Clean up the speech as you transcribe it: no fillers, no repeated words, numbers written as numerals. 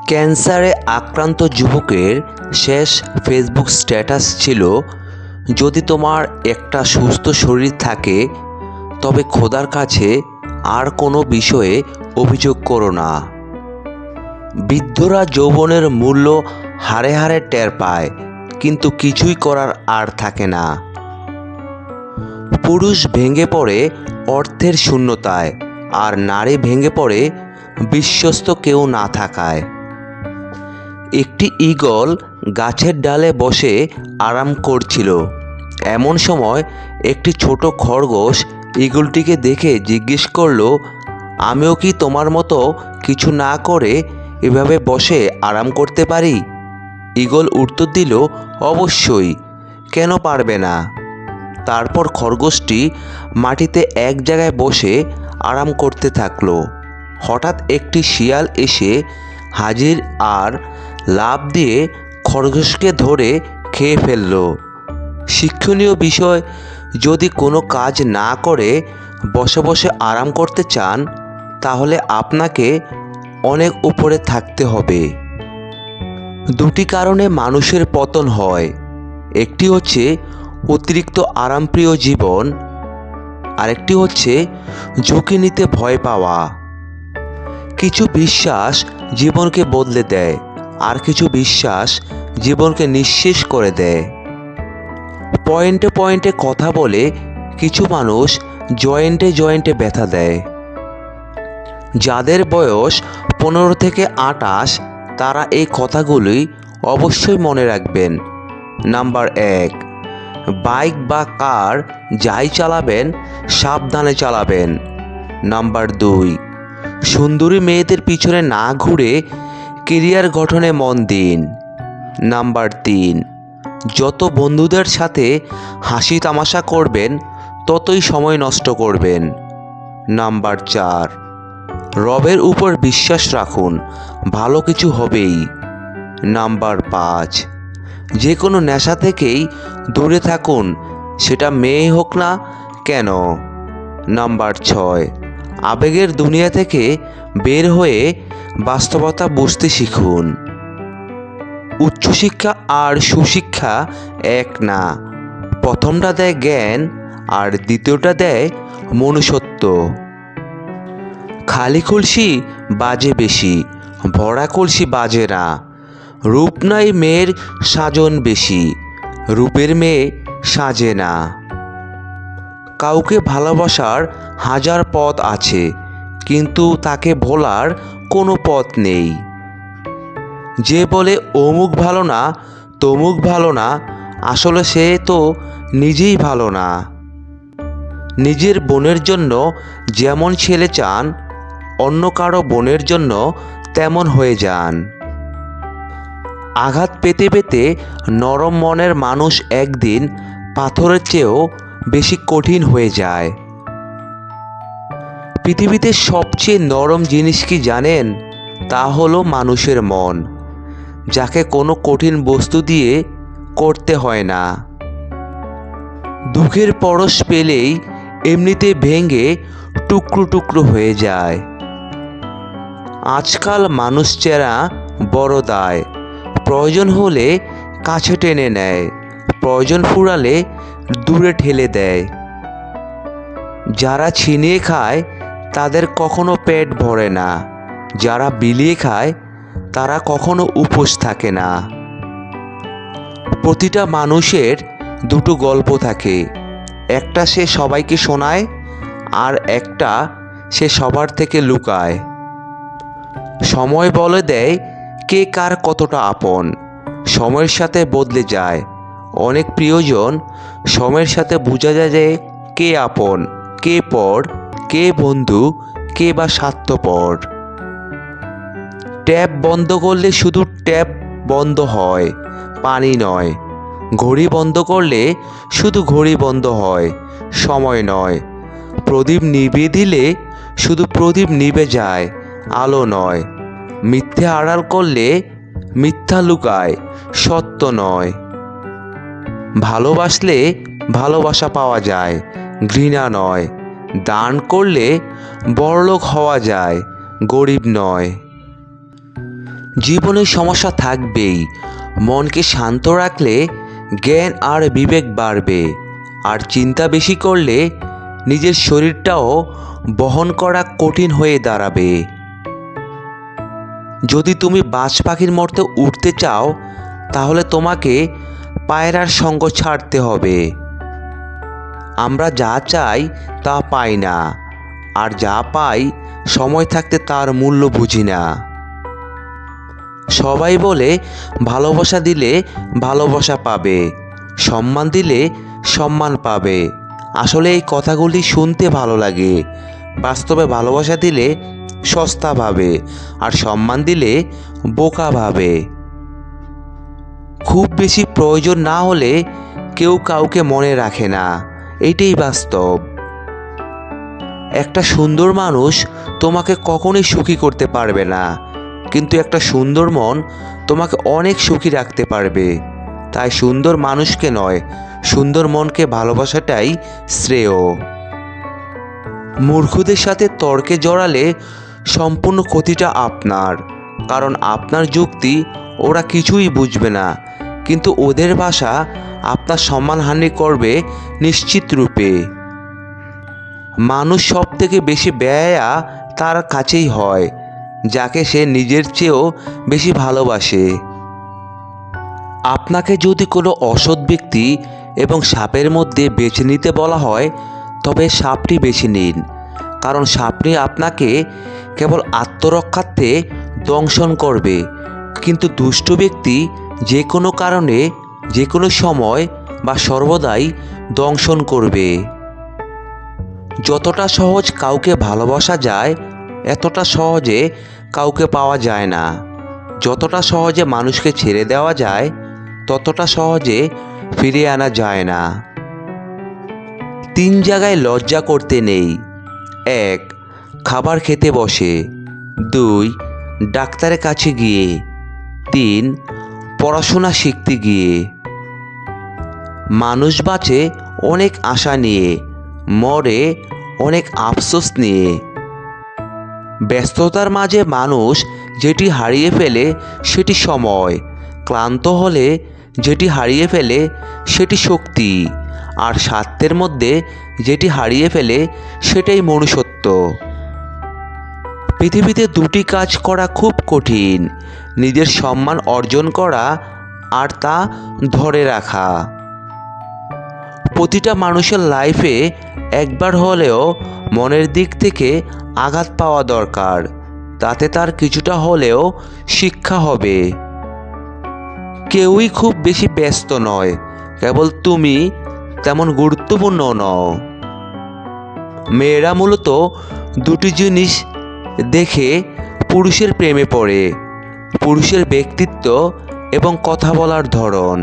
ক্যান্সারে আক্রান্ত যুবকের শেষ ফেসবুক স্ট্যাটাস ছিল, যদি তোমার একটা সুস্থ শরীর থাকে তবে খোদার কাছে আর কোনো বিষয়ে অভিযোগ করো না। বৃদ্ধরা যৌবনের মূল্য হাড়ে হাড়ে টের পায়, কিন্তু কিছুই করার আর থাকে না। পুরুষ ভেঙে পড়ে অর্থের শূন্যতায়, আর নারী ভেঙে পড়ে বিশ্বস্ত কেউ না থাকায়। একটি ঈগল গাছের ডালে বসে আরাম করছিল। এমন সময় একটি ছোট খরগোশ ঈগলটিকে দেখে জিজ্ঞেস করলো, আমিও কি তোমার মতো কিছু না করে এভাবে বসে আরাম করতে পারি? ঈগল উত্তর দিল, অবশ্যই, কেন পারবে না। তারপর খরগোশটি মাটিতে এক জায়গায় বসে আরাম করতে থাকলো। হঠাৎ একটি শিয়াল এসে হাজির আর লাফ দিয়ে খরগোশকে ধরে খেয়ে ফেলল। শিক্ষণীয় বিষয়, যদি কোনো কাজ না করে বসে বসে আরাম করতে চান, তাহলে আপনাকে অনেক উপরে থাকতে হবে। দুটি কারণে মানুষের পতন হয়। একটি হচ্ছে অতিরিক্ত আরামপ্রিয় জীবন, আরেকটি হচ্ছে ঝুঁকি নিতে ভয় পাওয়া। কিছু বিশ্বাস জীবনকে বদলে দেয়, আর কিছু বিশ্বাস জীবনকে নিঃশেষ করে দেয়। পয়েন্টে পয়েন্টে কথা বলে কিছু মানুষ জয়েন্টে জয়েন্টে ব্যথা দেয়। যাদের বয়স 15 থেকে 28, তারা এই কথাগুলি অবশ্যই মনে রাখবেন। নাম্বার 1, বাইক বা কার যাই চালাবেন সাবধানে চালাবেন। নাম্বার 2, সুন্দরী মেয়েদের পিছনে না ঘুরে কেরিয়ার গঠনে মন দিন। নাম্বার 3, যত বন্ধুদের সাথে হাসি তামাশা করবেন ততই সময় নষ্ট করবেন। নাম্বার 4, রবের উপর বিশ্বাস রাখুন, ভালো কিছু হবেই। নাম্বার 5, যে কোনো নেশা থেকেই দূরে থাকুন, সেটা মেয়ে হোক না কেন। নাম্বার 6, আবেগের দুনিয়া থেকে বের হয়ে বাস্তবতা বুঝতে শিখুন। উচ্চশিক্ষা আর সুশিক্ষা এক না। প্রথমটা দেয় জ্ঞান, আর দ্বিতীয়টা দেয় মনুষ্যত্ব। খালি কলসি বাজে বেশি, ভরা কলসি বাজে না। রূপ নাই মেয়ের সাজন বেশি, রূপের মেয়ে সাজে না। কাউকে ভালোবাসার হাজার পথ আছে, কিন্তু তাকে ভোলার কোনো পথ নেই। যে বলে অমুক ভালো না, তমুক ভালো না, আসলে সে তো নিজেই ভালো না। নিজের বোনের জন্য যেমন ছেলে চান, অন্য কারো বোনের জন্য তেমন হয়ে যান। আঘাত পেতে পেতে নরম মনের মানুষ একদিন পাথরের চেয়েও বেশি কঠিন হয়ে যায়। পৃথিবীতে সবচেয়ে নরম জিনিস কি জানেন? তা হলো মানুষের মন, যাকে কোনো কঠিন বস্তু দিয়ে করতে হয় না। দুঃখের পরশ পেলেই এমনিতে ভেঙে টুকরো টুকরো হয়ে যায়। আজকাল মানুষ চেনা বড় দায়, প্রয়োজন হলে কাছে টেনে নেয়, প্রয়োজন ফুরালে দূরে ঠেলে দেয়। যারা ছিনিয়ে খায় তাদের কখনো পেট ভরে না, যারা বিলিয়ে খায় তারা কখনো উপোস থাকে না। প্রতিটা মানুষের দুটো গল্প থাকে, একটা সে সবাইকে শোনায়, আর একটা সে সবার থেকে লুকায়। সময় বলে দেয় কে কার কতটা আপন, সময়ের সাথে বদলে যায়। অনেক প্রিয়জন, সময়ের সাথে বোঝা যায় যে কে আপন, কে পর, কে বন্ধু, কে বা স্বার্থপর। ট্যাপ বন্ধ করলে শুধু ট্যাপ বন্ধ হয়, পানি নয়। ঘড়ি বন্ধ করলে শুধু ঘড়ি বন্ধ হয়, সময় নয়। প্রদীপ নিভিয়ে দিলে শুধু প্রদীপ নিভে যায়, আলো নয়। মিথ্যে আড়াল করলে মিথ্যা লুকায়, সত্য নয়। ভালোবাসলে ভালোবাসা পাওয়া যায়, ঘৃণা নয়। দান করলে বড়লোক হওয়া যায়, গরিব নয়। জীবনে সমস্যা থাকবেই, মনকে শান্ত রাখলে জ্ঞান আর বিবেক বাড়বে। আর চিন্তা বেশি করলে নিজের শরীরটাও বহন করা কঠিন হয়ে দাঁড়াবে। যদি তুমি বাজ পাখির মতো উঠতে চাও, তাহলে তোমাকে পায়রার সঙ্গ ছাড়তে হবে। আমরা যা চাই তা পাই না, আর যা পাই সময় থাকতে তার মূল্য বুঝি না। সবাই বলে ভালোবাসা দিলে ভালোবাসা পাবে, সম্মান দিলে সম্মান পাবে। আসলে এই কথাগুলি শুনতে ভালো লাগে, বাস্তবে ভালোবাসা দিলে সস্তা ভাবে, আর সম্মান দিলে বোকা ভাবে। খুব বেশি প্রয়োজন না হলে কেউ কাউকে মনে রাখে না, এইটাই বাস্তব। একটা সুন্দর মানুষ তোমাকে কখনোই সুখী করতে পারবে না, কিন্তু একটা সুন্দর মন তোমাকে অনেক সুখী রাখতে পারবে। তাই সুন্দর মানুষকে নয়, সুন্দর মনকে ভালোবাসাটাই শ্রেয়। মূর্খদের সাথে তর্কে জড়ালে সম্পূর্ণ ক্ষতিটা আপনার, কারণ আপনার যুক্তি ওরা কিছুই বুঝবে না, কিন্তু ওদের ভাষা আপনার সম্মানহানি করবে নিশ্চিত রূপে। মানুষ সব থেকে বেশি বেহায়া তার কাছেই হয়, যাকে সে নিজের চেয়েও বেশি ভালোবাসে। আপনাকে যদি কোনো অসৎ ব্যক্তি এবং সাপের মধ্যে বেছে নিতে বলা হয়, তবে সাপটি বেছে নিন, কারণ সাপটি আপনাকে কেবল আত্মরক্ষার্থে দংশন করবে, কিন্তু দুষ্ট ব্যক্তি যে কোনো কারণে যে কোনো সময় বা সর্বদাই দংশন করবে। যতটা সহজ কাউকে ভালোবাসা যায়, এতটা সহজে কাউকে পাওয়া যায় না। যতটা সহজে মানুষকে ছেড়ে দেওয়া যায়, ততটা সহজে ফিরিয়ে আনা যায় না। 3 জায়গায় লজ্জা করতে নেই। 1. খাবার খেতে বসে। 2. ডাক্তারের কাছে গিয়ে। 3. পড়াশোনা শিখতে গিয়ে। মানুষ বাঁচে অনেক আশা নিয়ে, মরে অনেক আফসোস নিয়ে। ব্যস্ততার মাঝে মানুষ যেটি হারিয়ে ফেলে সেটি সময়, ক্লান্ত হলে যেটি হারিয়ে ফেলে সেটি শক্তি, আর স্বার্থের মধ্যে যেটি হারিয়ে ফেলে সেটাই মনুষ্যত্ব। পৃথিবীতে 2টি কাজ করা খুব কঠিন: নিজের সম্মান অর্জন করা আর তা ধরে রাখা। প্রতিটা মানুষের লাইফে একবার হলেও মনের দিক থেকে আঘাত পাওয়া দরকার, তাতে তার কিছুটা হলেও শিক্ষা হবে। কেউই খুব বেশি ব্যস্ত নয়, কেবল তুমি তেমন গুরুত্বপূর্ণ নও। মেয়েরা মূলত 2টি জিনিস দেখে পুরুষের প্রেমে পড়ে: পুরুষের ব্যক্তিত্ব এবং কথা বলার ধরন।